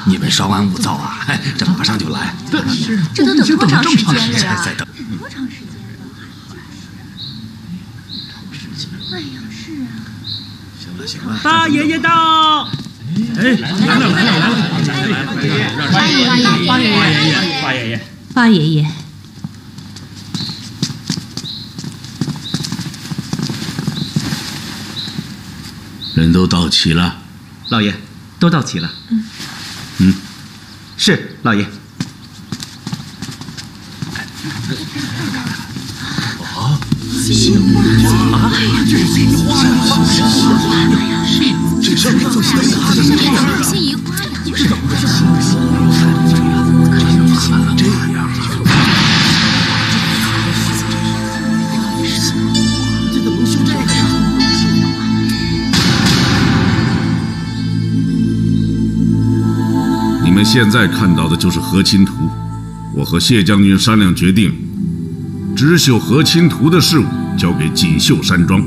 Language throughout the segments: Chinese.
你们稍安勿躁啊，这马上就来。这都等多长时间了呀？再等多长时间了？哎呀，是啊。行了，大爷爷到！哎，来了！八爷爷，人都到齐了。老爷，都到齐了。是老爷。这上面怎么心仪花呀？是怎么回事？这样，这怎么能修这个呀？你们现在看到的就是和亲图。我和谢将军商量决定，织绣和亲图的事务交给锦绣山庄。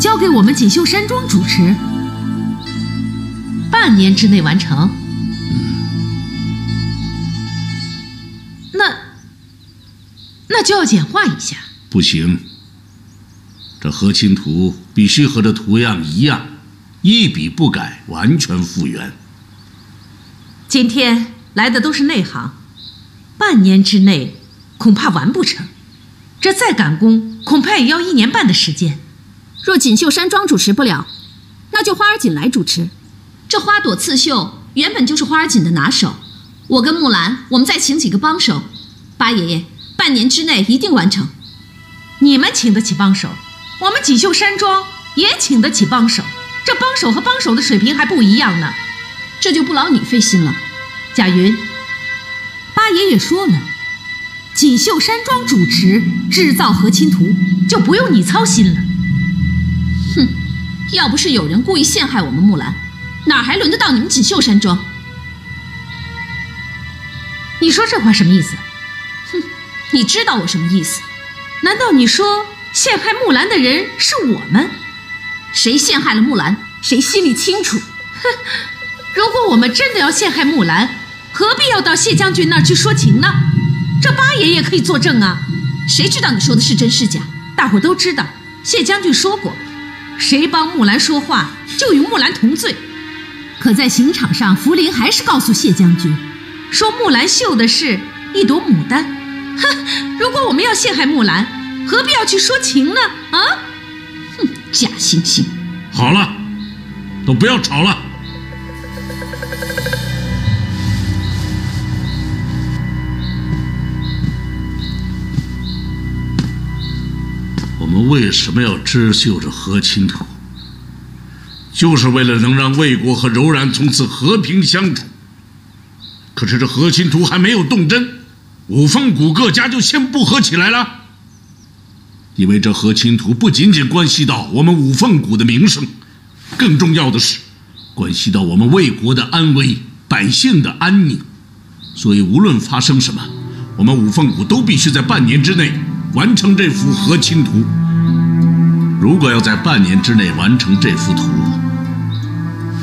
交给我们锦绣山庄主持，半年之内完成。那就要简化一下。不行，这和亲图必须和这图样一样，一笔不改，完全复原。今天来的都是内行，半年之内恐怕完不成，这再赶工恐怕也要1年半的时间。若锦绣山庄主持不了，那就花儿锦来主持。这花朵刺绣原本就是花儿锦的拿手，我跟木兰，我们再请几个帮手。八爷爷，半年之内一定完成。你们请得起帮手，我们锦绣山庄也请得起帮手，这帮手和帮手的水平还不一样呢。这就不劳你费心了。贾云，八爷爷说了，锦绣山庄主持制造和亲图，就不用你操心了。哼，要不是有人故意陷害我们木兰，哪还轮得到你们锦绣山庄？你说这话什么意思？哼，你知道我什么意思？难道你说陷害木兰的人是我们？谁陷害了木兰，谁心里清楚。哼，如果我们真的要陷害木兰，何必要到谢将军那儿去说情呢？这八爷爷可以作证啊。谁知道你说的是真是假？大伙儿都知道，谢将军说过，谁帮木兰说话，就与木兰同罪。可在刑场上，福临还是告诉谢将军，说木兰绣的是一朵牡丹。哼，如果我们要陷害木兰，何必要去说情呢？啊！哼，假惺惺。好了，都不要吵了。我们为什么要织绣着和亲图？就是为了能让魏国和柔然从此和平相处。可是这和亲图还没有动真，五凤谷各家就先不和起来了。因为这和亲图不仅仅关系到我们五凤谷的名声，更重要的是关系到我们魏国的安危、百姓的安宁。所以无论发生什么，我们五凤谷都必须在半年之内完成这幅和亲图。如果要在半年之内完成这幅图，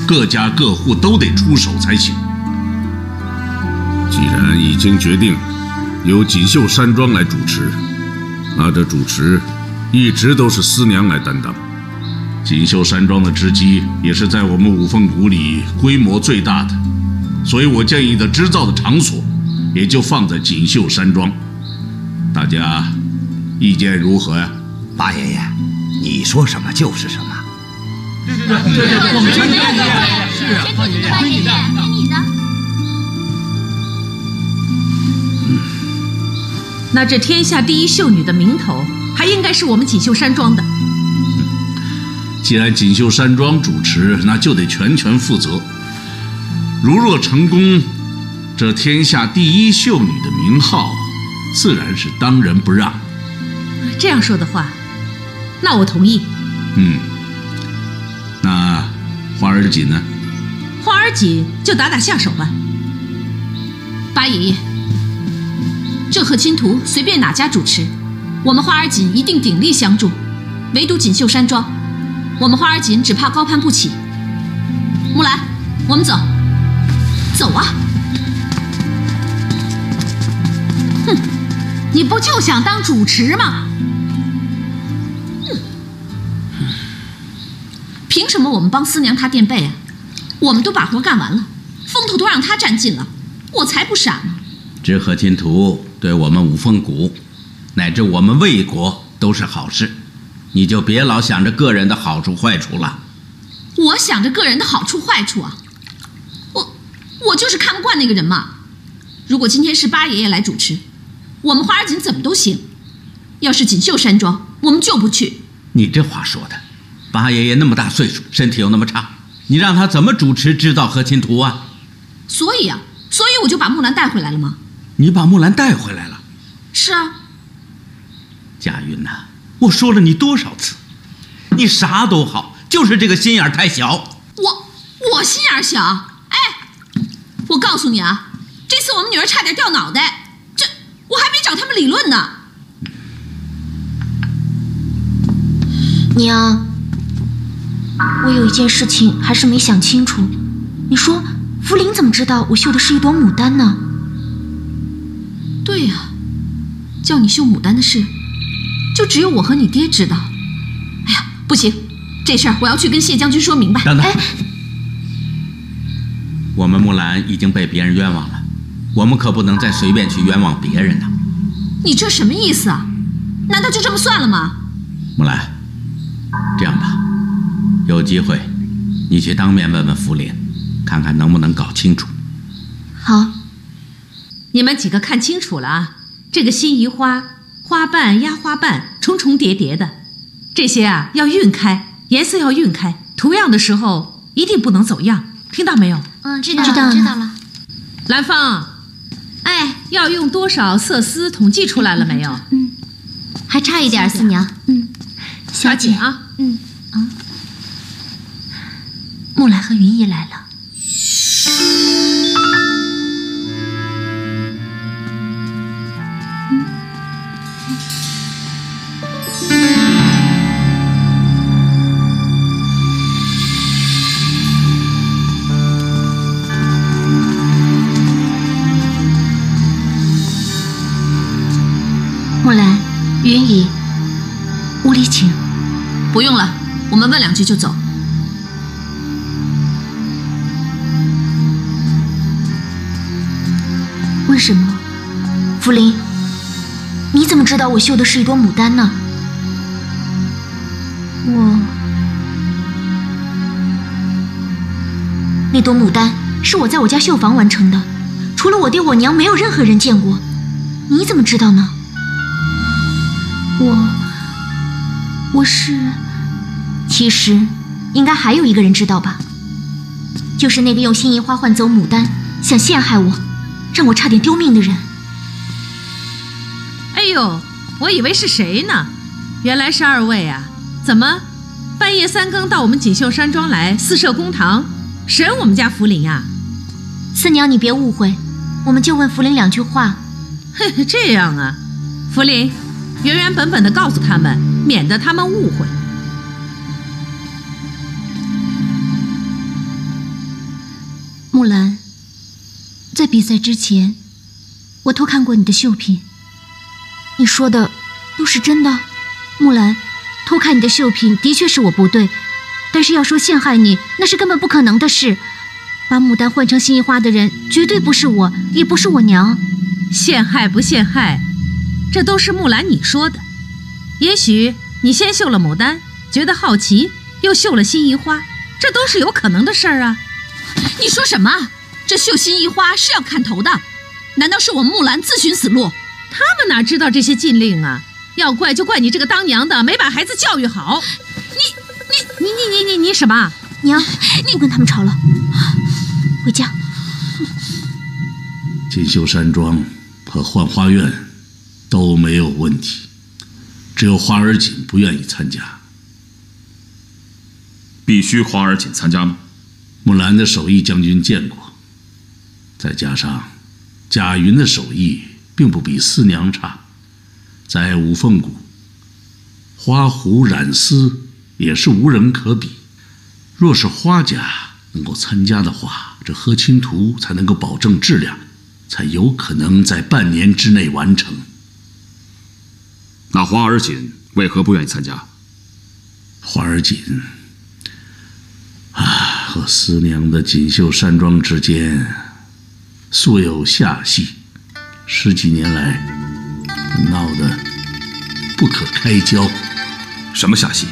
各家各户都得出手才行。既然已经决定由锦绣山庄来主持，那这主持一直都是司娘来担当。锦绣山庄的织机也是在我们五凤谷里规模最大的，所以我建议的织造的场所也就放在锦绣山庄。大家意见如何呀？八爷爷，你说什么就是什么。对，我们全听你的。是啊，八爷爷，听你的，听你的。那这天下第一绣女的名头，还应该是我们锦绣山庄的。既然锦绣山庄主持，那就得全权负责。如若成功，这天下第一绣女的名号，自然是当仁不让。这样说的话，那我同意。那花儿锦呢？花儿锦就打打下手吧。八爷爷，这和亲图随便哪家主持，我们花儿锦一定鼎力相助，唯独锦绣山庄，我们花儿锦只怕高攀不起。木兰，我们走，走啊！哼，你不就想当主持吗？凭什么我们帮思娘她垫背啊？我们都把活干完了，风头都让她占尽了，我才不傻呢。知和亲图对我们五凤谷，乃至我们魏国都是好事，你就别老想着个人的好处坏处了。我想着个人的好处坏处啊，我就是看不惯那个人嘛。如果今天是八爷爷来主持，我们花儿锦怎么都行；要是锦绣山庄，我们就不去。你这话说的，八爷爷那么大岁数，身体又那么差，你让他怎么主持知道和亲图啊？所以我就把木兰带回来了嘛。你把木兰带回来了？是啊。贾云呐，我说了你多少次，你啥都好，就是这个心眼太小。我心眼小？哎，我告诉你啊，这次我们女儿差点掉脑袋，这我还没找他们理论呢。娘，我有一件事情还是没想清楚。你说茯苓怎么知道我绣的是一朵牡丹呢？对呀，叫你绣牡丹的事，就只有我和你爹知道。哎呀，不行，这事儿我要去跟谢将军说明白。等等，我们木兰已经被别人冤枉了，我们可不能再随便去冤枉别人呢。你这什么意思啊？难道就这么算了吗？木兰，这样吧，有机会你去当面问问茯苓，看看能不能搞清楚。好。你们几个看清楚了啊，这个心仪花花瓣压花瓣重重叠叠的，这些啊要晕开，颜色要晕开，图样的时候一定不能走样，听到没有？知道了。兰芳，哎，要用多少色丝统计出来了没有？还差一点，四娘。小姐啊。木兰和云姨来了。木兰、云姨，屋里请。不用了，我们问两句就走。为什么？茯苓，你怎么知道我绣的是一朵牡丹呢？那朵牡丹是我在我家绣房完成的，除了我爹我娘，没有任何人见过。你怎么知道呢？其实应该还有一个人知道吧，就是那个用心仪花换走牡丹，想陷害我，让我差点丢命的人。哎呦，我以为是谁呢，原来是二位啊！怎么半夜三更到我们锦绣山庄来私设公堂，审我们家茯苓呀？四娘，你别误会，我们就问茯苓两句话。这样啊，茯苓，原原本本的告诉他们，免得他们误会。木兰，在比赛之前，我偷看过你的绣品。你说的都是真的？木兰，偷看你的绣品的确是我不对，但是要说陷害你，那是根本不可能的事。把牡丹换成心仪花的人绝对不是我，也不是我娘。陷害不陷害，这都是木兰你说的。也许你先绣了牡丹，觉得好奇，又绣了心仪花，这都是有可能的事儿啊。你说什么？这绣心仪花是要砍头的，难道是我木兰自寻死路？他们哪知道这些禁令啊？要怪就怪你这个当娘的没把孩子教育好。你什么？娘，你不跟他们吵了，回家。锦绣山庄和浣花院都没有问题，只有花儿锦不愿意参加。必须花儿锦参加吗？木兰的手艺将军见过，再加上贾云的手艺并不比四娘差，在五凤谷，花狐染丝也是无人可比。若是花家能够参加的话，这和亲图才能够保证质量，才有可能在半年之内完成。那花儿锦为何不愿意参加？花儿锦和思娘的锦绣山庄之间素有下隙，10几年来闹得不可开交。什么下戏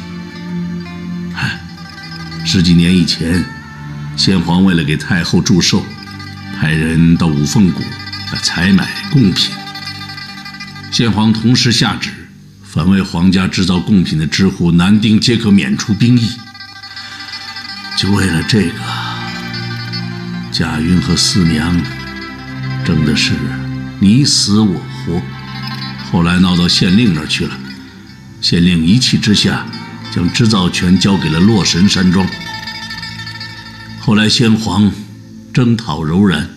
？10几年以前，先皇为了给太后祝寿，派人到五凤谷来采买贡品。先皇同时下旨，凡为皇家制造贡品的支户，男丁皆可免除兵役。就为了这个，贾云和四娘争的是你死我活，后来闹到县令那儿去了。县令一气之下，将织造权交给了洛神山庄。后来先皇征讨柔然，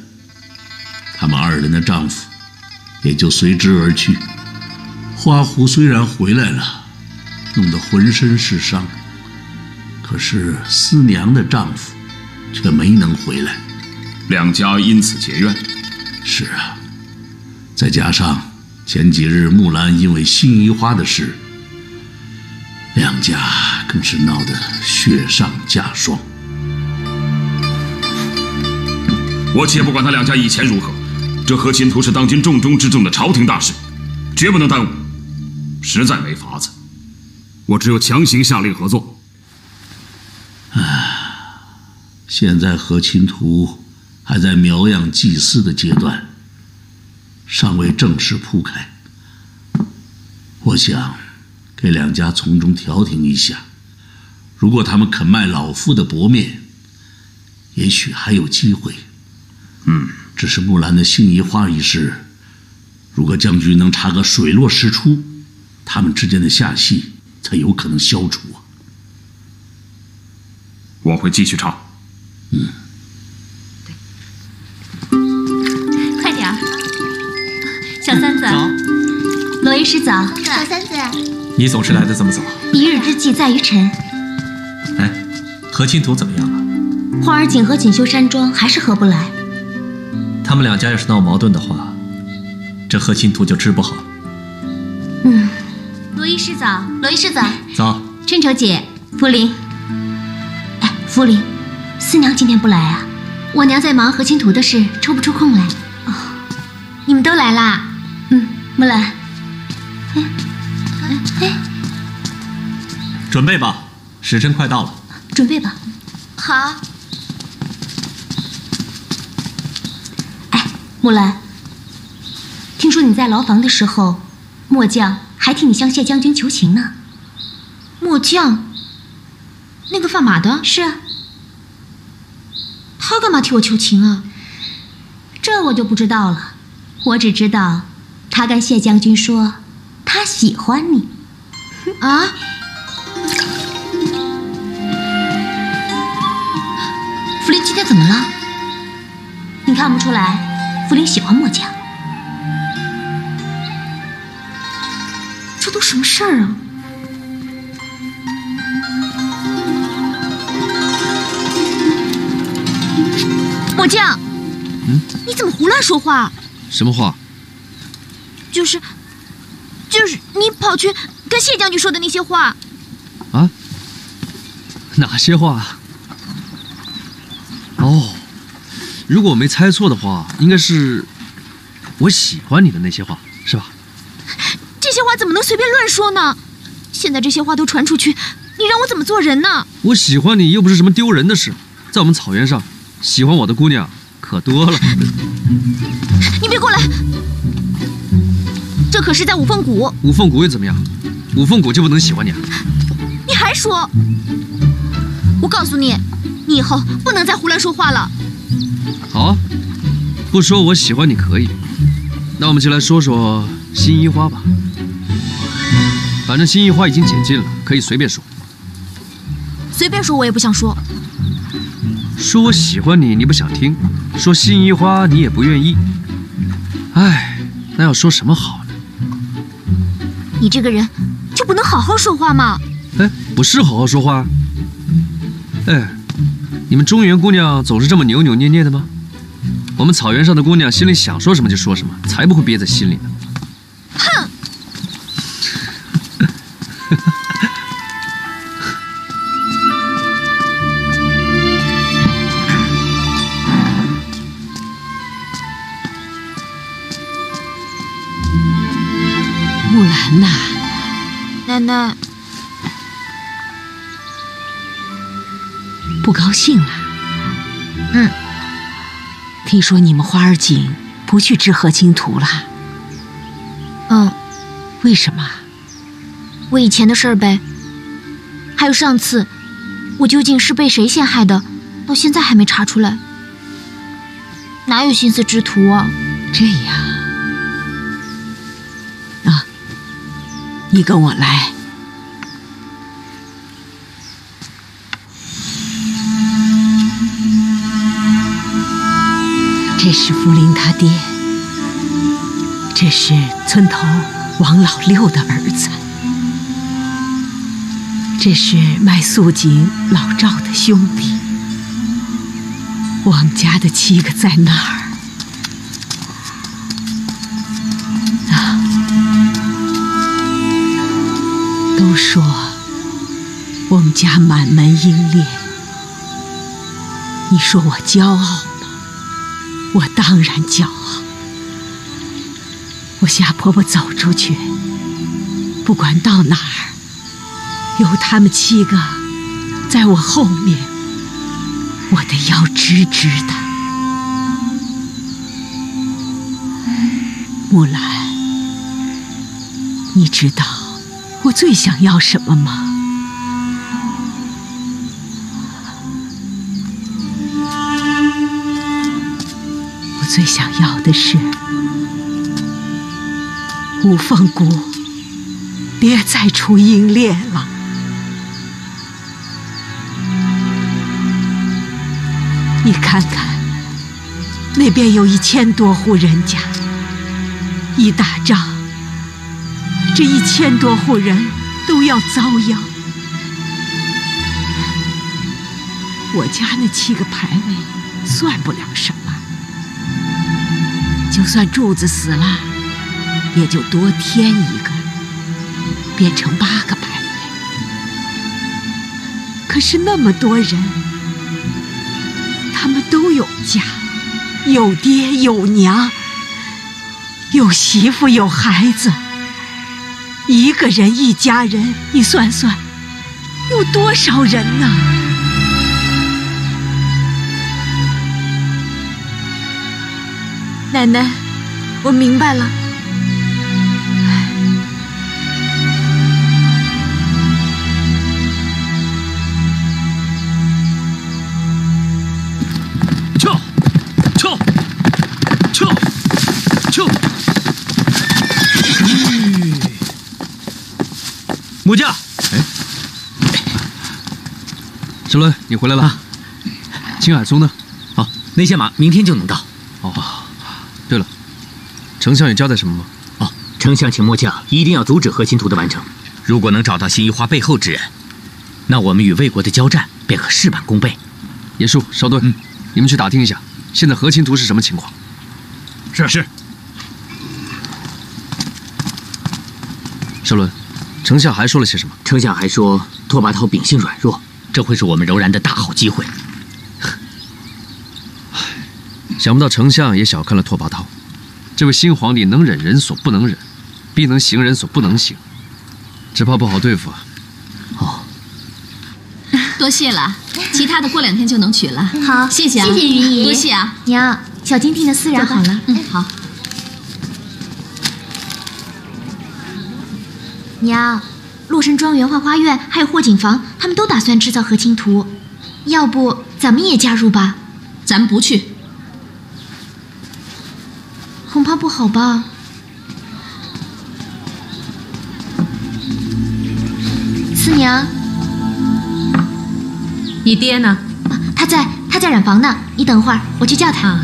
他们2人的丈夫也就随之而去。花狐虽然回来了，弄得浑身是伤，可是思娘的丈夫却没能回来，两家因此结怨。是啊，再加上前几日木兰因为辛夷花的事，两家更是闹得雪上加霜。我且不管他两家以前如何，这和亲图是当今重中之重的朝廷大事，绝不能耽误。实在没法子，我只有强行下令合作。现在和亲图还在苗样祭祀的阶段，尚未正式铺开。我想给两家从中调停一下，如果他们肯卖老夫的薄面，也许还有机会。只是木兰的辛夷花一事，如果将军能查个水落石出，他们之间的下隙才有可能消除啊。我会继续查。快点儿，小三子，罗医师早。小三子，你总是来得这么早。一日之计在于晨。哎，和亲图怎么样了？花儿锦和锦绣山庄还是合不来。他们两家要是闹矛盾的话，这和亲图就治不好了。罗医师早，罗医师早。早。春愁姐，福临。哎，福临，思娘今天不来啊？我娘在忙和亲图的事，抽不出空来。哦，你们都来啦？木兰。准备吧，时辰快到了。准备吧。好。木兰，听说你在牢房的时候，末将还替你向谢将军求情呢。末将？那个贩马的？是啊。他干嘛替我求情啊？这我就不知道了，我只知道他跟谢将军说他喜欢你。啊？福临今天怎么了？你看不出来福临喜欢末将？这都什么事儿啊？末将，你怎么胡乱说话？什么话？就是你跑去跟谢将军说的那些话。啊？哪些话？哦，如果我没猜错的话，应该是我喜欢你的那些话，是吧？这些话怎么能随便乱说呢？现在这些话都传出去，你让我怎么做人呢？我喜欢你又不是什么丢人的事，在我们草原上，喜欢我的姑娘可多了。你别过来！这可是在五凤谷。五凤谷又怎么样？五凤谷就不能喜欢你啊？你还说？我告诉你，你以后不能再胡乱说话了。好啊，不说我喜欢你可以，那我们就来说说辛夷花吧。反正辛夷花已经解禁了，可以随便说。随便说我也不想说。说我喜欢你，你不想听；说辛夷花，你也不愿意。哎，那要说什么好呢？你这个人就不能好好说话吗？哎，不是好好说话。哎，你们中原姑娘总是这么扭扭捏捏的吗？我们草原上的姑娘心里想说什么就说什么，才不会憋在心里呢。哼！木兰呐，奶奶，不高兴了？嗯。听说你们花儿井不去织和亲图了？嗯。为什么？我以前的事儿呗。还有上次，我究竟是被谁陷害的，到现在还没查出来。哪有心思织图啊？这样啊，你跟我来。这是福林他爹，这是村头王老六的儿子，这是卖素锦老赵的兄弟。我们家的7个在那儿啊。都说我们家满门英烈，你说我骄傲吗？我当然骄傲。我夏婆婆走出去，不管到哪儿，有他们7个在我后面，我的腰直直的。木兰，你知道我最想要什么吗？我最想要的是五凤谷别再出英烈了。你看看，那边有1000多户人家，一打仗，这1000多户人都要遭殃。我家那7个牌位算不了什么，就算柱子死了，也就多添一个，变成8个牌位。可是那么多人，他们都有家，有爹有娘，有媳妇有孩子，一个人一家人，你算算，有多少人呢？奶奶，我明白了。木匠，石伦，你回来了。啊、青海松呢？哦，那些马明天就能到。哦，对了，丞相有交代什么吗？哦，丞相请木匠一定要阻止和亲图的完成。如果能找到辛夷花背后之人，那我们与魏国的交战便可事半功倍。野树、邵盾，你们去打听一下，现在和亲图是什么情况？是。邵伦。丞相还说了些什么？丞相还说，拓跋焘秉性软弱，这会是我们柔然的大好机会。想不到丞相也小看了拓跋焘，这位新皇帝能忍人所不能忍，必能行人所不能行，只怕不好对付啊。哦，多谢了，其他的过2天就能取了。好，谢谢啊，谢谢云姨，多谢啊。娘，小金听的私然好了，好。娘，洛神庄园、浣花院还有霍景房，他们都打算制造和亲图，要不咱们也加入吧？咱们不去，恐怕不好吧？四娘，你爹呢？他在染房呢，你等会儿，我去叫他。啊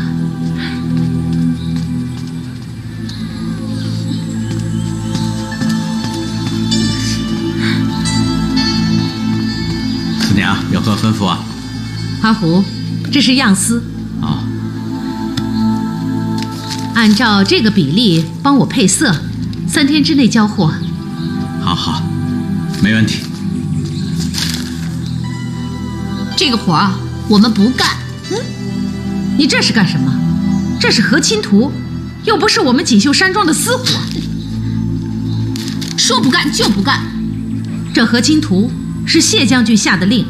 何吩咐啊？花狐，这是样丝。啊。按照这个比例帮我配色，3天之内交货。好，没问题。这个活啊，我们不干。你这是干什么？这是和亲图，又不是我们锦绣山庄的私活。说不干就不干。这和亲图是谢将军下的令，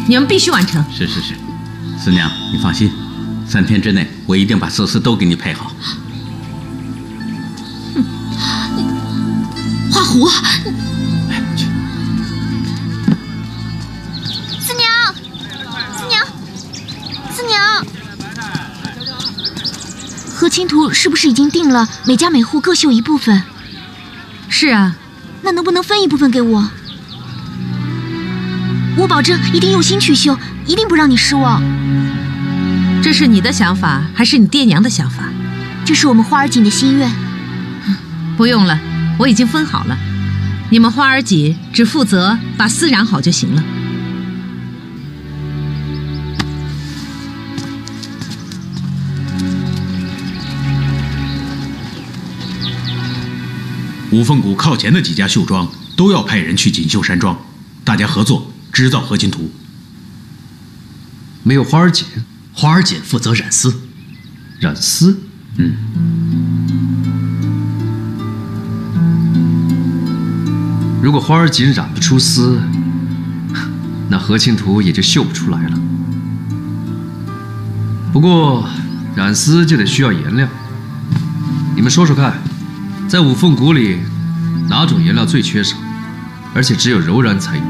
你们必须完成。是，四娘，你放心，3天之内我一定把色丝都给你配好。花狐，四娘，和亲图是不是已经定了？每家每户各绣一部分。是啊，那能不能分一部分给我？我保证一定用心去绣，一定不让你失望。这是你的想法，还是你爹娘的想法？这是我们花儿锦的心愿。不用了，我已经分好了，你们花儿锦只负责把丝染好就行了。五凤谷靠前的几家绣庄都要派人去锦绣山庄，大家合作织造和亲图。没有花儿锦，花儿锦负责染丝。染丝？如果花儿锦染不出丝，那和亲图也就绣不出来了。不过染丝就得需要颜料，你们说说看，在五凤谷里哪种颜料最缺少，而且只有柔然才有？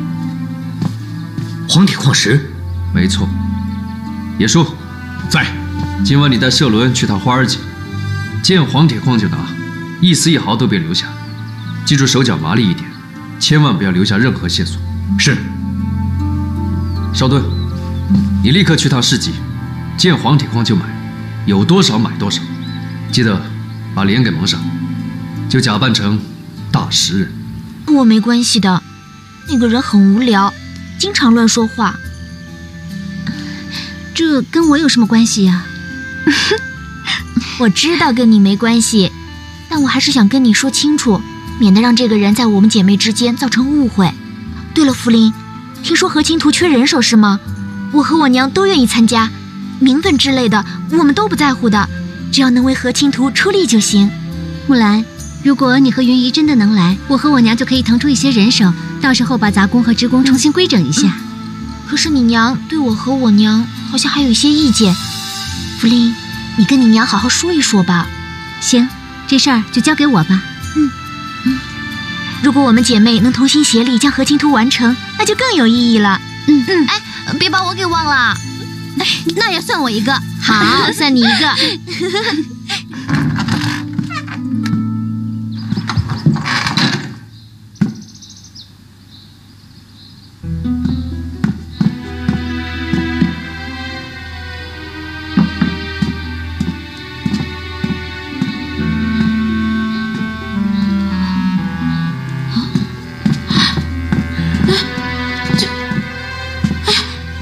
黄铁矿石。没错。野叔在。今晚你带社轮去趟花儿锦，见黄铁矿就拿，一丝一毫都别留下。记住手脚麻利一点，千万不要留下任何线索。是。少顿，你立刻去趟市集，见黄铁矿就买，有多少买多少。记得把脸给蒙上，就假扮成大食人。我没关系的，那个人很无聊，经常乱说话。这跟我有什么关系呀？我知道跟你没关系，但我还是想跟你说清楚，免得让这个人在我们姐妹之间造成误会。对了，茯苓，听说和亲图缺人手是吗？我和我娘都愿意参加，名分之类的我们都不在乎的，只要能为和亲图出力就行。木兰，如果你和云姨真的能来，我和我娘就可以腾出一些人手，到时候把杂工和职工重新规整一下。可是你娘对我和我娘好像还有一些意见，茯苓，你跟你娘好好说一说吧。行，这事儿就交给我吧。如果我们姐妹能同心协力将和亲图完成，那就更有意义了。哎，别把我给忘了。那也算我一个。好，算你一个。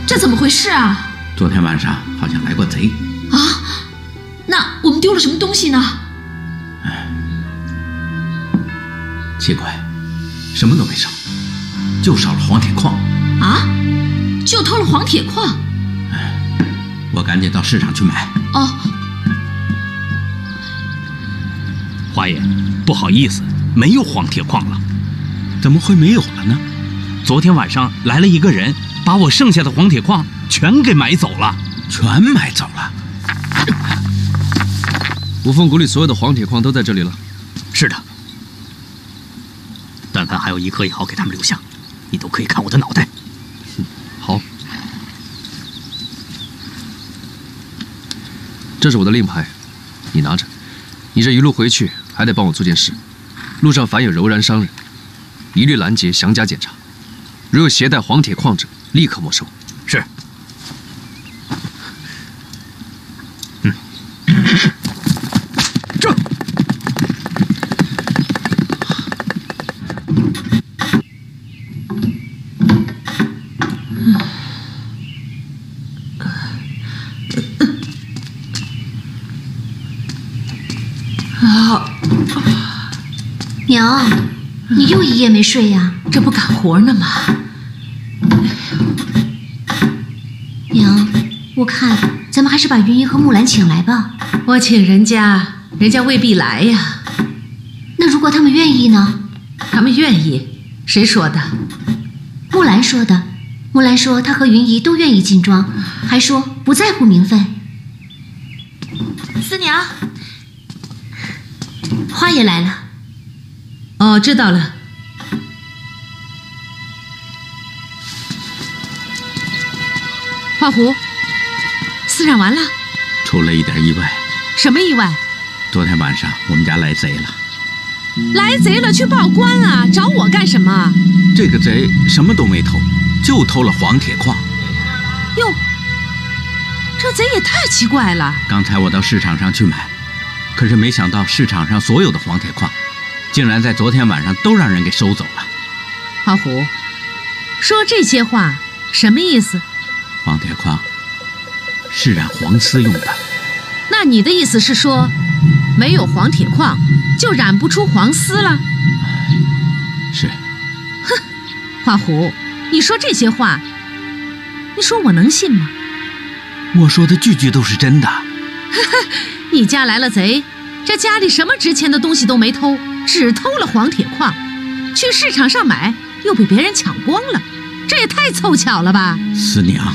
这怎么回事啊？昨天晚上好像来过贼啊！那我们丢了什么东西呢？奇怪，什么都没少，就少了黄铁矿啊！就偷了黄铁矿？我赶紧到市场去买。哦，花爷，不好意思，没有黄铁矿了。怎么会没有了呢？昨天晚上来了一个人，把我剩下的黄铁矿全给买走了。全买走了？五凤谷里所有的黄铁矿都在这里了。是的。但凡还有一颗一毫给他们留下，你都可以看我的脑袋。好。这是我的令牌，你拿着。你这一路回去还得帮我做件事，路上凡有柔然商人，一律拦截详加检查。如有携带黄铁矿者，立刻没收。是。这。娘，你又一夜没睡呀？这不赶活呢吗？娘，我看咱们还是把云姨和木兰请来吧。我请人家未必来呀。那如果他们愿意呢？他们愿意？谁说的？木兰说的。木兰说她和云姨都愿意进庄，还说不在乎名分。四娘，花爷来了。哦，知道了。花狐，厮杀完了？出了一点意外。什么意外？昨天晚上我们家来贼了。来贼了，去报官啊！找我干什么？这个贼什么都没偷，就偷了黄铁矿。哟，这贼也太奇怪了。刚才我到市场上去买，可是没想到市场上所有的黄铁矿，竟然在昨天晚上都让人给收走了。花狐，说这些话什么意思？黄铁矿是染黄丝用的。那你的意思是说，没有黄铁矿就染不出黄丝了？是。哼，花狐，你说这些话，你说我能信吗？我说的句句都是真的。你家来了贼，这家里什么值钱的东西都没偷，只偷了黄铁矿，去市场上买又被别人抢光了，这也太凑巧了吧？四娘，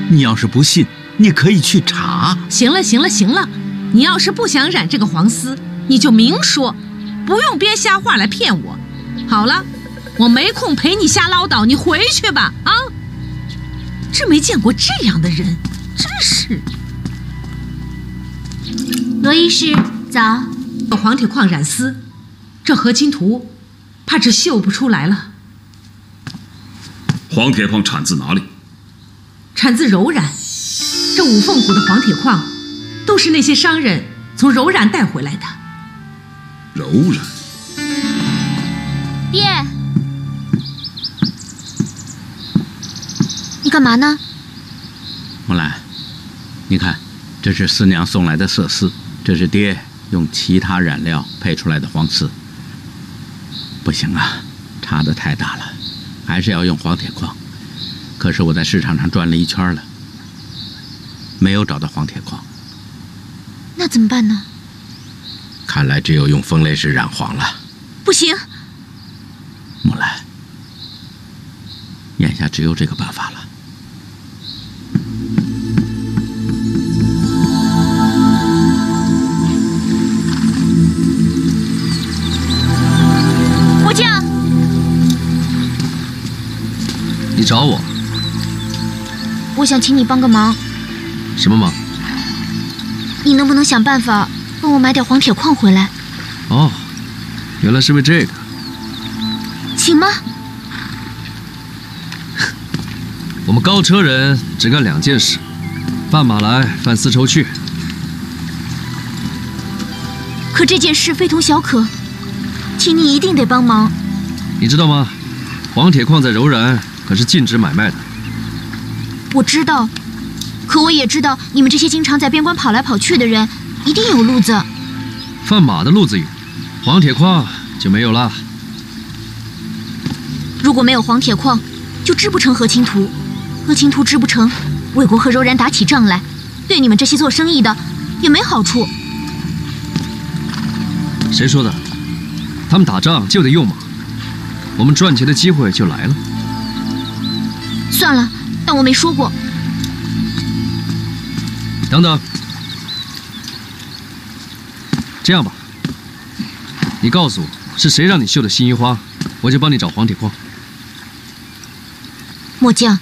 你要是不信，你可以去查。行了，你要是不想染这个黄丝，你就明说，不用编瞎话来骗我。好了，我没空陪你瞎唠叨，你回去吧。啊，真没见过这样的人，真是。罗医师，早。有黄铁矿染丝，这合金图怕是绣不出来了。黄铁矿产自哪里？产自柔然。这五凤谷的黄铁矿，都是那些商人从柔然带回来的。柔然。爹，你干嘛呢？木兰，你看，这是四娘送来的色丝，这是爹用其他染料配出来的黄丝。不行啊，差得太大了，还是要用黄铁矿。可是我在市场上转了一圈了，没有找到黄铁矿。那怎么办呢？看来只有用风雷石染黄了。不行，木兰，眼下只有这个办法了。木匠，你找我？我想请你帮个忙。什么忙？你能不能想办法帮我买点黄铁矿回来？哦，原来是为这个。请吗？我们高车人只干2件事，贩马来，贩丝绸去。可这件事非同小可，请你一定得帮忙。你知道吗？黄铁矿在柔然可是禁止买卖的。我知道，可我也知道你们这些经常在边关跑来跑去的人，一定有路子。贩马的路子有，黄铁矿就没有了。如果没有黄铁矿，就织不成合金图。合金图织不成，魏国和柔然打起仗来，对你们这些做生意的也没好处。谁说的？他们打仗就得用马，我们赚钱的机会就来了。算了，当我没说过。等等，这样吧，你告诉我是谁让你绣的新衣花，我就帮你找黄铁矿。末将，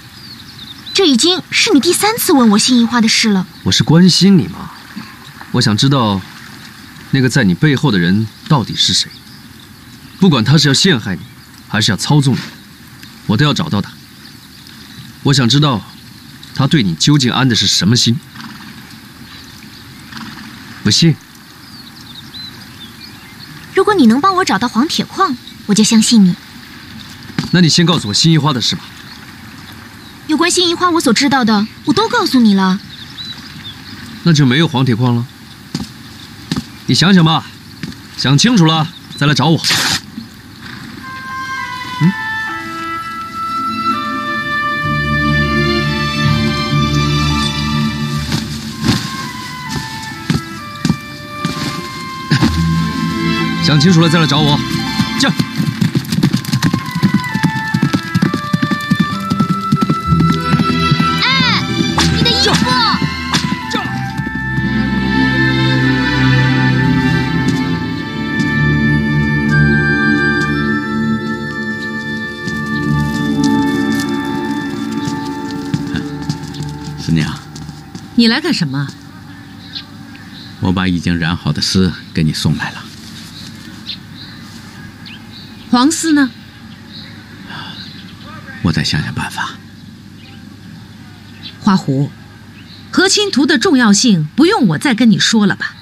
这已经是你第3次问我新衣花的事了。我是关心你嘛，我想知道那个在你背后的人到底是谁，不管他是要陷害你，还是要操纵你，我都要找到他。我想知道他对你究竟安的是什么心。不信？如果你能帮我找到黄铁矿，我就相信你。那你先告诉我新衣花的事吧。有关新衣花我所知道的，我都告诉你了。那就没有黄铁矿了。你想想吧。想清楚了再来找我。想清楚了再来找我。驾！哎，你的衣服！四娘，你来干什么？我把已经染好的丝给你送来了。黄丝呢？我再想想办法。花狐，和亲图的重要性不用我再跟你说了吧？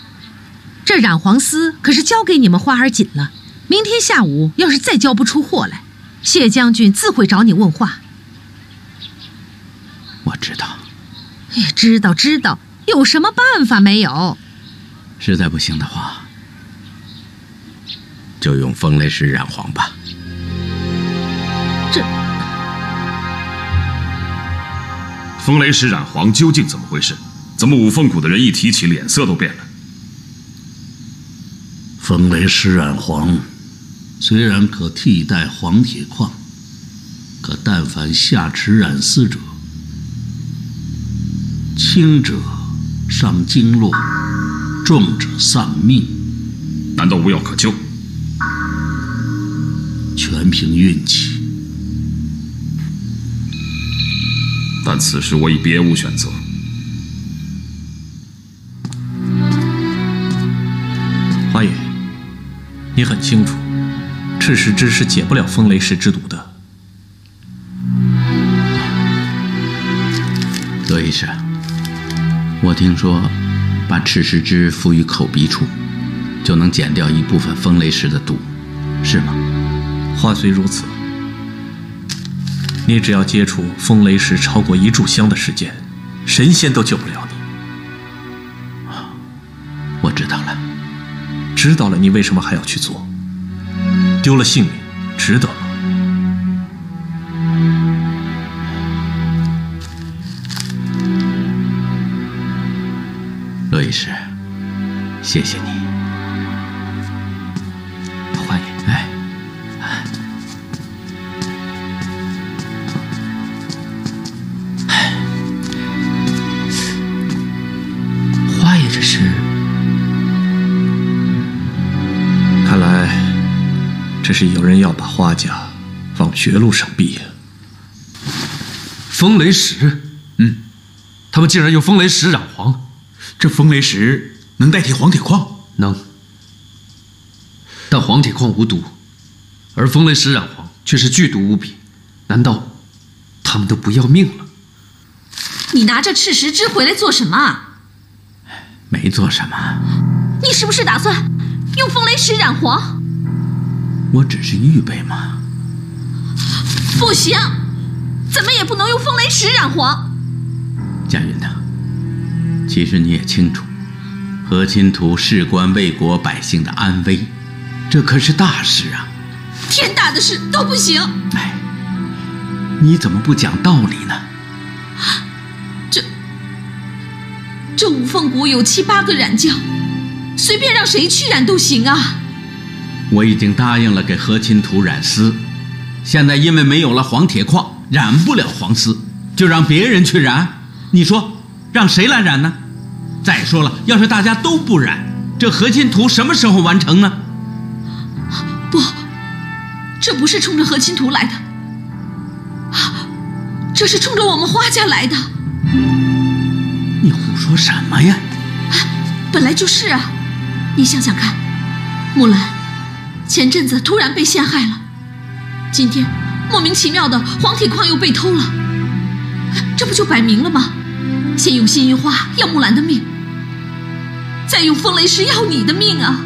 这染黄丝可是交给你们花儿锦了。明天下午要是再交不出货来，谢将军自会找你问话。我知道。哎，知道，有什么办法没有？实在不行的话，就用风雷石染黄吧。风雷石染黄究竟怎么回事？怎么五凤谷的人一提起脸色都变了？风雷石染黄虽然可替代黄铁矿，可但凡下齿染丝者，轻者伤经络，重者丧命。难道无药可救？全凭运气。但此时我已别无选择。花爷，你很清楚，赤石之是解不了风雷石之毒的。罗医师，我听说，把赤石之敷于口鼻处，就能减掉一部分风雷石的毒，是吗？话虽如此，你只要接触风雷石超过1炷香的时间，神仙都救不了你。我知道了。知道了，你为什么还要去做？丢了性命，值得吗？罗医师，谢谢你。花爷，哎。花爷这是……看来，这是有人要把花家往绝路上逼呀。风雷石，他们竟然用风雷石染黄。这风雷石能代替黄铁矿？能，但黄铁矿无毒，而风雷石染黄却是剧毒无比。难道他们都不要命了？你拿着赤石之回来做什么啊？没做什么。你是不是打算用风雷石染黄？我只是预备嘛。不行，怎么也不能用风雷石染黄。佳云呐，其实你也清楚，和亲图事关魏国百姓的安危，这可是大事啊！天大的事都不行。哎，你怎么不讲道理呢？这五凤谷有7、8个染匠，随便让谁去染都行啊。我已经答应了给和亲图染丝，现在因为没有了黄铁矿，染不了黄丝，就让别人去染。你说让谁来染呢？再说了，要是大家都不染，这和亲图什么时候完成呢？不，这不是冲着和亲图来的，这是冲着我们花家来的。你胡说什么呀？本来就是啊，你想想看，木兰前阵子突然被陷害了，今天莫名其妙的黄铁矿又被偷了，这不就摆明了吗？先用心玉花要木兰的命，再用风雷石要你的命啊！